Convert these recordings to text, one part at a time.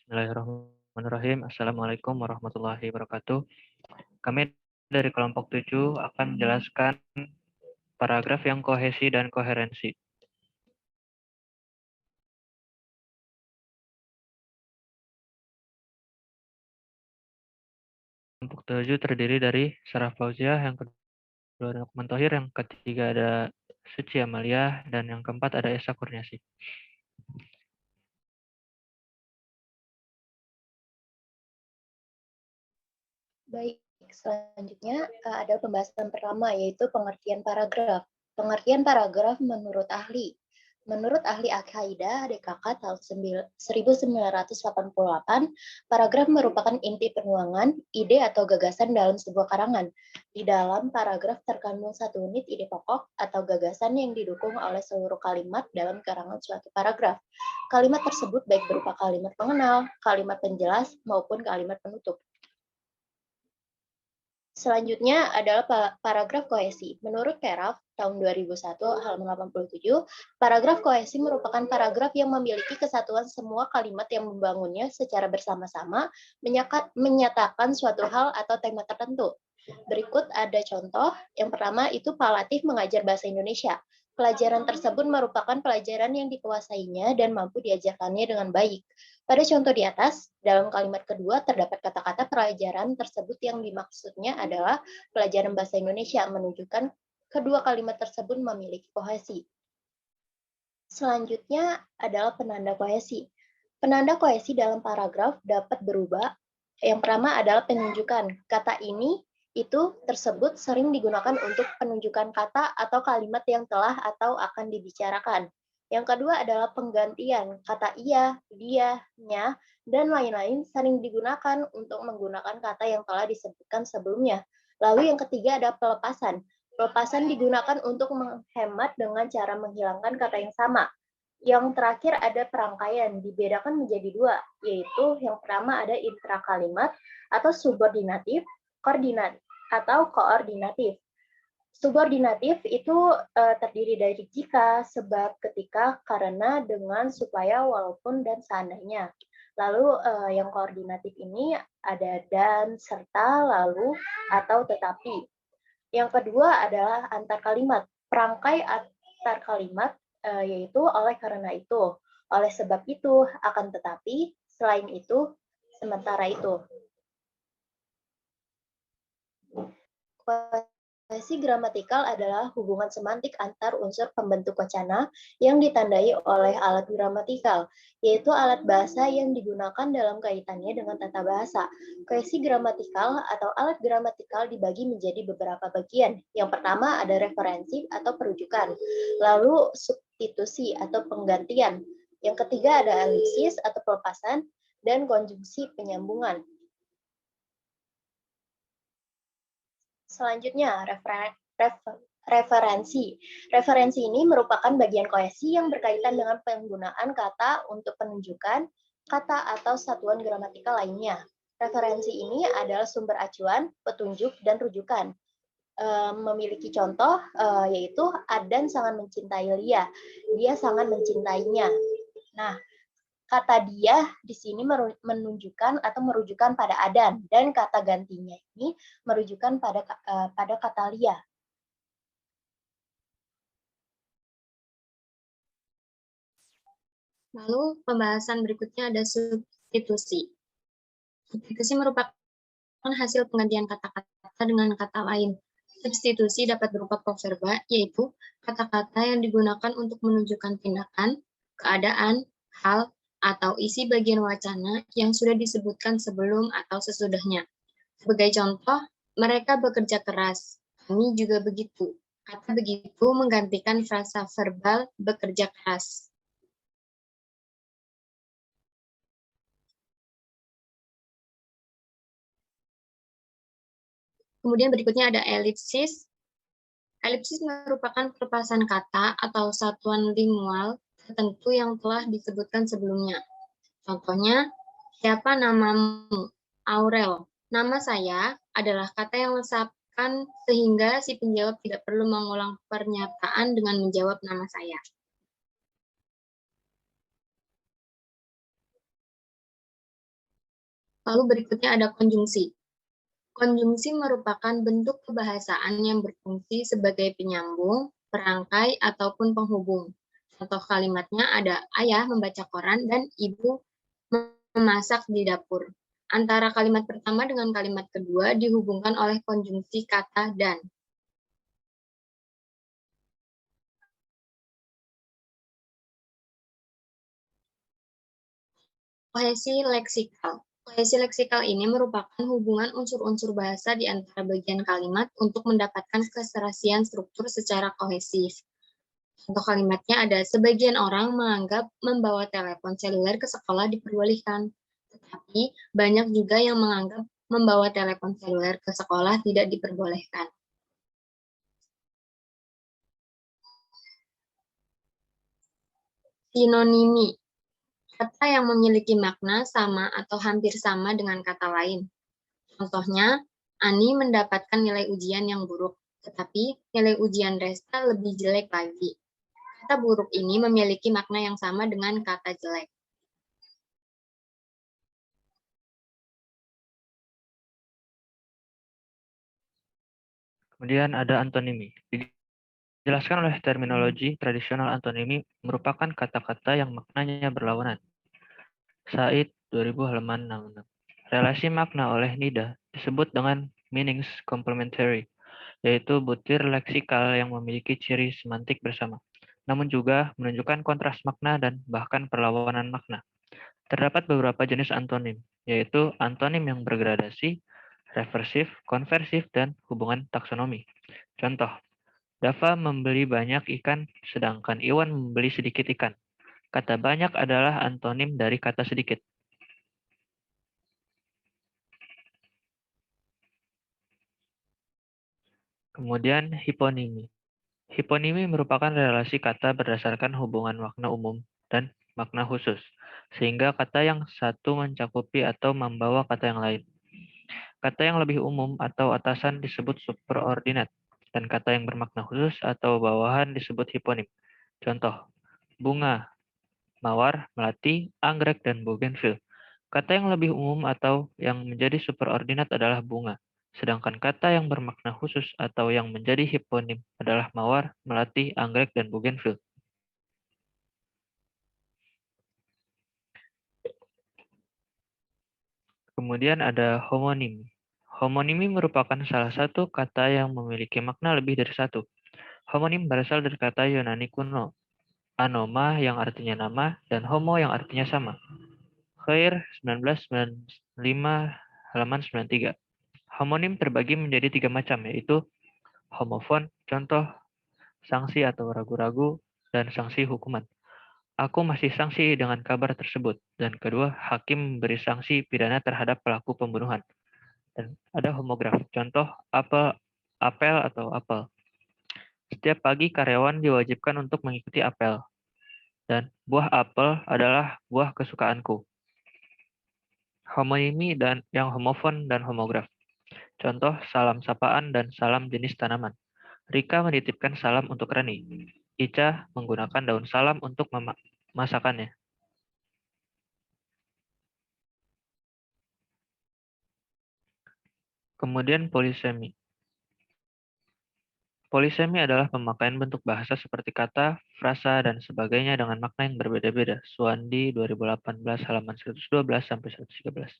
Bismillahirrahmanirrahim. Assalamualaikum warahmatullahi wabarakatuh. Kami dari kelompok 7 akan menjelaskan paragraf yang kohesi dan koherensi. Kelompok 7 terdiri dari Sarah Fauziah, yang kedua ada Lukman Thohir, yang ketiga ada Suci Amalia, dan yang keempat ada Esa Kurniasi. Baik, selanjutnya ada pembahasan pertama, yaitu pengertian paragraf. Pengertian paragraf menurut ahli. Menurut ahli Al-Qaeda DKK tahun 1988, paragraf merupakan inti penuangan, ide atau gagasan dalam sebuah karangan. Di dalam paragraf terkandung satu unit ide pokok atau gagasan yang didukung oleh seluruh kalimat dalam karangan suatu paragraf. Kalimat tersebut baik berupa kalimat pengenal, kalimat penjelas, maupun kalimat penutup. Selanjutnya adalah paragraf kohesi. Menurut Keraf tahun 2001 halaman 87, paragraf kohesi merupakan paragraf yang memiliki kesatuan semua kalimat yang membangunnya secara bersama-sama, menyatakan suatu hal atau tema tertentu. Berikut ada contoh. Yang pertama itu Palatif mengajar bahasa Indonesia. Pelajaran tersebut merupakan pelajaran yang dikuasainya dan mampu diajarkannya dengan baik. Pada contoh di atas, dalam kalimat kedua terdapat kata-kata pelajaran tersebut yang dimaksudnya adalah pelajaran bahasa Indonesia, menunjukkan kedua kalimat tersebut memiliki kohesi. Selanjutnya adalah penanda kohesi. Penanda kohesi dalam paragraf dapat berubah. Yang pertama adalah penunjukan. Kata ini itu tersebut sering digunakan untuk penunjukan kata atau kalimat yang telah atau akan dibicarakan. Yang kedua adalah penggantian. Kata ia, dia, nya, dan lain-lain sering digunakan untuk menggunakan kata yang telah disebutkan sebelumnya. Lalu yang ketiga ada pelepasan. Pelepasan digunakan untuk menghemat dengan cara menghilangkan kata yang sama. Yang terakhir ada perangkaian, dibedakan menjadi dua, yaitu yang pertama ada intrakalimat atau subordinatif, koordinatif. Subordinatif itu terdiri dari jika, sebab, ketika, karena, dengan, supaya, walaupun, dan seandainya. Lalu yang koordinatif ini ada dan, serta, lalu, atau tetapi. Yang kedua adalah antar kalimat. Perangkai antar kalimat yaitu oleh karena itu, oleh sebab itu, akan tetapi, selain itu, sementara itu. Kohesi gramatikal adalah hubungan semantik antar unsur pembentuk wacana yang ditandai oleh alat gramatikal, yaitu alat bahasa yang digunakan dalam kaitannya dengan tata bahasa. Kohesi gramatikal atau alat gramatikal dibagi menjadi beberapa bagian. Yang pertama ada referensi atau perujukan, lalu substitusi atau penggantian. Yang ketiga ada elipsis atau pelepasan, dan konjungsi penyambungan. Selanjutnya, referensi. Referensi ini merupakan bagian kohesi yang berkaitan dengan penggunaan kata untuk penunjukan kata atau satuan gramatikal lainnya. Referensi ini adalah sumber acuan, petunjuk, dan rujukan. Memiliki contoh yaitu Adan sangat mencintai Lia. Dia sangat mencintainya. Nah, kata dia di sini menunjukkan atau merujukan pada Adan, dan kata gantinya ini merujukan pada kata Lia. Lalu pembahasan berikutnya ada substitusi. Substitusi merupakan hasil penggantian kata-kata dengan kata lain. Substitusi dapat berupa proverba, yaitu kata-kata yang digunakan untuk menunjukkan tindakan, keadaan, hal, atau isi bagian wacana yang sudah disebutkan sebelum atau sesudahnya. Sebagai contoh, mereka bekerja keras. Kami juga begitu. Kata begitu menggantikan frasa verbal bekerja keras. Kemudian berikutnya ada elipsis. Elipsis merupakan pelepasan kata atau satuan lingual tertentu yang telah disebutkan sebelumnya. Contohnya, siapa namamu? Aurel. Nama saya adalah kata yang lesapkan sehingga si penjawab tidak perlu mengulang pernyataan dengan menjawab nama saya. Lalu berikutnya ada konjungsi. Konjungsi merupakan bentuk kebahasaan yang berfungsi sebagai penyambung, perangkai, ataupun penghubung. Contoh kalimatnya ada ayah membaca koran dan ibu memasak di dapur. Antara kalimat pertama dengan kalimat kedua dihubungkan oleh konjungsi kata dan. Kohesi leksikal. Kohesi leksikal ini merupakan hubungan unsur-unsur bahasa di antara bagian kalimat untuk mendapatkan keserasian struktur secara kohesif. Contoh kalimatnya ada, sebagian orang menganggap membawa telepon seluler ke sekolah diperbolehkan. Tetapi banyak juga yang menganggap membawa telepon seluler ke sekolah tidak diperbolehkan. Sinonimi. Kata yang memiliki makna sama atau hampir sama dengan kata lain. Contohnya, Ani mendapatkan nilai ujian yang buruk, tetapi nilai ujian Resta lebih jelek lagi. Kata buruk ini memiliki makna yang sama dengan kata jelek. Kemudian ada antonimi. Dijelaskan oleh terminologi tradisional, antonimi merupakan kata-kata yang maknanya berlawanan. Said 2000 halaman 66. Relasi makna oleh Nida disebut dengan meanings complementary, yaitu butir leksikal yang memiliki ciri semantik bersama, namun juga menunjukkan kontras makna dan bahkan perlawanan makna. Terdapat beberapa jenis antonim, yaitu antonim yang bergradasi, reversif, konversif, dan hubungan taksonomi. Contoh, Dava membeli banyak ikan, sedangkan Iwan membeli sedikit ikan. Kata banyak adalah antonim dari kata sedikit. Kemudian hiponimi. Hiponimi merupakan relasi kata berdasarkan hubungan makna umum dan makna khusus, sehingga kata yang satu mencakupi atau membawa kata yang lain. Kata yang lebih umum atau atasan disebut superordinat, dan kata yang bermakna khusus atau bawahan disebut hiponim. Contoh, bunga, mawar, melati, anggrek, dan bougainville. Kata yang lebih umum atau yang menjadi superordinat adalah bunga, sedangkan kata yang bermakna khusus atau yang menjadi hiponim adalah mawar, melati, anggrek, dan bougainville. Kemudian ada homonim. Homonimi merupakan salah satu kata yang memiliki makna lebih dari satu. Homonim berasal dari kata Yunani kuno, anoma yang artinya nama, dan homo yang artinya sama. Khair 1995 halaman 93. Homonim terbagi menjadi 3 macam, yaitu homofon, contoh sanksi atau ragu-ragu, dan sanksi hukuman. Aku masih sanksi dengan kabar tersebut. Dan kedua, hakim memberi sanksi pidana terhadap pelaku pembunuhan. Dan ada homograf, contoh apel atau apel. Setiap pagi karyawan diwajibkan untuk mengikuti apel. Dan buah apel adalah buah kesukaanku. Homonimi dan yang homofon dan homograf. Contoh salam sapaan dan salam jenis tanaman. Rika menitipkan salam untuk Rani. Ica menggunakan daun salam untuk masakannya. Kemudian polisemi. Polisemi adalah pemakaian bentuk bahasa seperti kata, frasa, dan sebagainya dengan makna yang berbeda-beda. Suwandi 2018 halaman 112 sampai 113.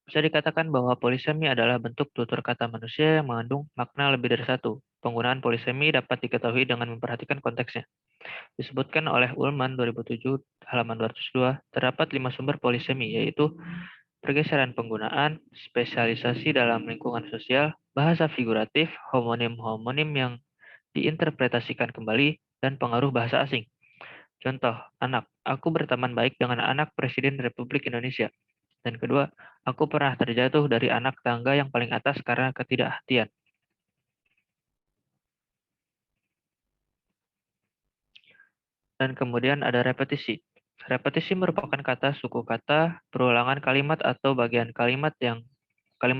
Bisa dikatakan bahwa polisemi adalah bentuk tutur kata manusia yang mengandung makna lebih dari satu. Penggunaan polisemi dapat diketahui dengan memperhatikan konteksnya. Disebutkan oleh Ullman 2007 halaman 202, terdapat 5 sumber polisemi, yaitu pergeseran penggunaan, spesialisasi dalam lingkungan sosial, bahasa figuratif, homonim-homonim yang diinterpretasikan kembali, dan pengaruh bahasa asing. Contoh, anak. Aku berteman baik dengan anak Presiden Republik Indonesia. Dan kedua, aku pernah terjatuh dari anak tangga yang paling atas karena ketidakhatian. Dan kemudian ada repetisi. Repetisi merupakan kata, suku kata, perulangan kalimat atau bagian kalimat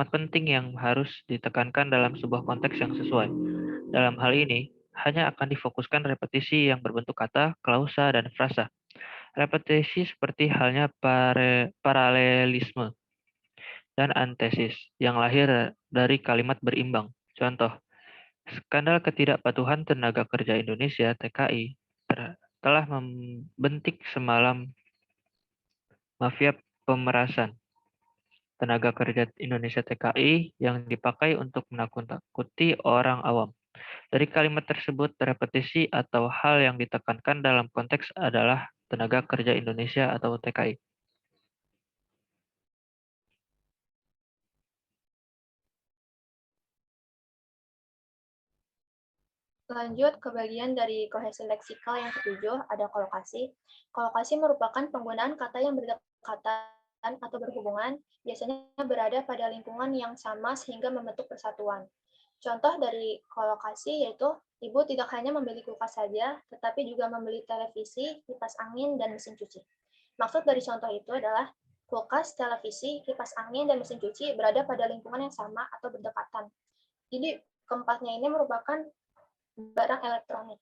penting yang harus ditekankan dalam sebuah konteks yang sesuai. Dalam hal ini, hanya akan difokuskan repetisi yang berbentuk kata, klausa, dan frasa. Repetisi seperti halnya paralelisme. dan antesis yang lahir dari kalimat berimbang. Contoh, skandal ketidakpatuhan tenaga kerja Indonesia (TKI) telah membentik semalam mafia pemerasan tenaga kerja Indonesia (TKI) yang dipakai untuk menakut-nakuti orang awam. Dari kalimat tersebut, repetisi atau hal yang ditekankan dalam konteks adalah tenaga kerja Indonesia atau TKI. Lanjut ke bagian dari kohesi leksikal yang ketujuh, ada kolokasi. Kolokasi merupakan penggunaan kata yang berdekatan atau berhubungan, biasanya berada pada lingkungan yang sama sehingga membentuk persatuan. Contoh dari kolokasi yaitu, ibu tidak hanya membeli kulkas saja, tetapi juga membeli televisi, kipas angin, dan mesin cuci. Maksud dari contoh itu adalah, kulkas, televisi, kipas angin, dan mesin cuci berada pada lingkungan yang sama atau berdekatan. Jadi, keempatnya ini merupakan barang elektronik.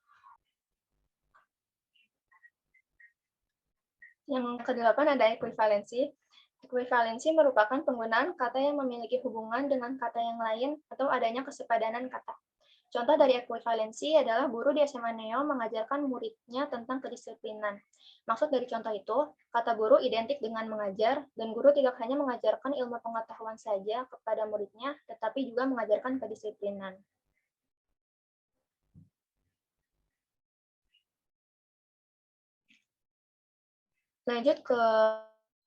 Yang kedelapan ada ekuivalensi. Ekuivalensi merupakan penggunaan kata yang memiliki hubungan dengan kata yang lain atau adanya kesepadanan kata. Contoh dari ekuivalensi adalah guru di SMA Neo mengajarkan muridnya tentang kedisiplinan. Maksud dari contoh itu, kata guru identik dengan mengajar, dan guru tidak hanya mengajarkan ilmu pengetahuan saja kepada muridnya, tetapi juga mengajarkan kedisiplinan. Lanjut ke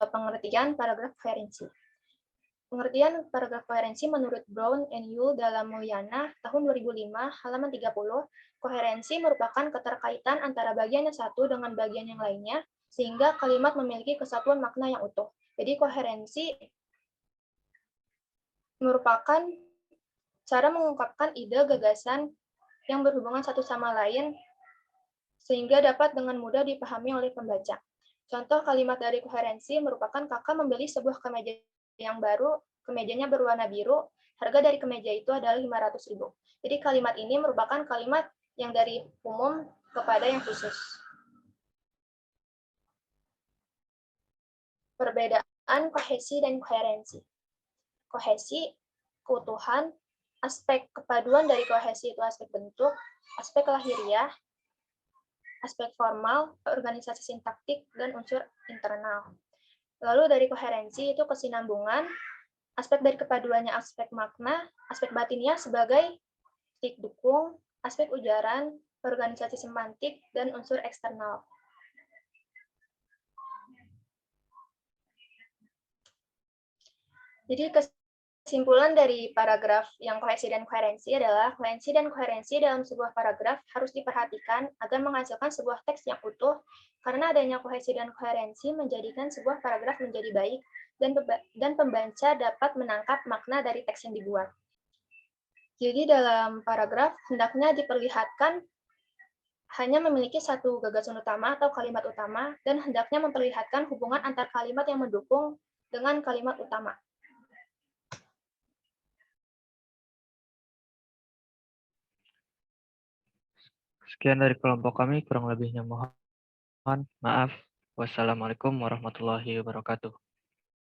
pengertian paragraf koherensi. Pengertian paragraf koherensi menurut Brown and Yule dalam Mulyana tahun 2005 halaman 30, koherensi merupakan keterkaitan antara bagian yang satu dengan bagian yang lainnya sehingga kalimat memiliki kesatuan makna yang utuh. Jadi koherensi merupakan cara mengungkapkan ide gagasan yang berhubungan satu sama lain sehingga dapat dengan mudah dipahami oleh pembaca. Contoh kalimat dari koherensi merupakan kakak membeli sebuah kemeja yang baru, kemejanya berwarna biru, harga dari kemeja itu adalah 500.000. Jadi kalimat ini merupakan kalimat yang dari umum kepada yang khusus. Perbedaan kohesi dan koherensi. Kohesi, keutuhan, aspek kepaduan dari kohesi itu aspek bentuk, aspek lahiriah, aspek formal, organisasi sintaktik, dan unsur internal. Lalu dari koherensi itu kesinambungan, aspek dari kepaduannya aspek makna, aspek batinnya sebagai titik dukung, aspek ujaran, organisasi semantik, dan unsur eksternal. Jadi kesimpulan dari paragraf yang kohesi dan koherensi adalah kohesi dan koherensi dalam sebuah paragraf harus diperhatikan agar menghasilkan sebuah teks yang utuh, karena adanya kohesi dan koherensi menjadikan sebuah paragraf menjadi baik dan pembaca dapat menangkap makna dari teks yang dibuat. Jadi dalam paragraf hendaknya diperlihatkan hanya memiliki satu gagasan utama atau kalimat utama dan hendaknya memperlihatkan hubungan antar kalimat yang mendukung dengan kalimat utama. Sekian dari kelompok kami, kurang lebihnya mohon maaf. Wassalamualaikum warahmatullahi wabarakatuh.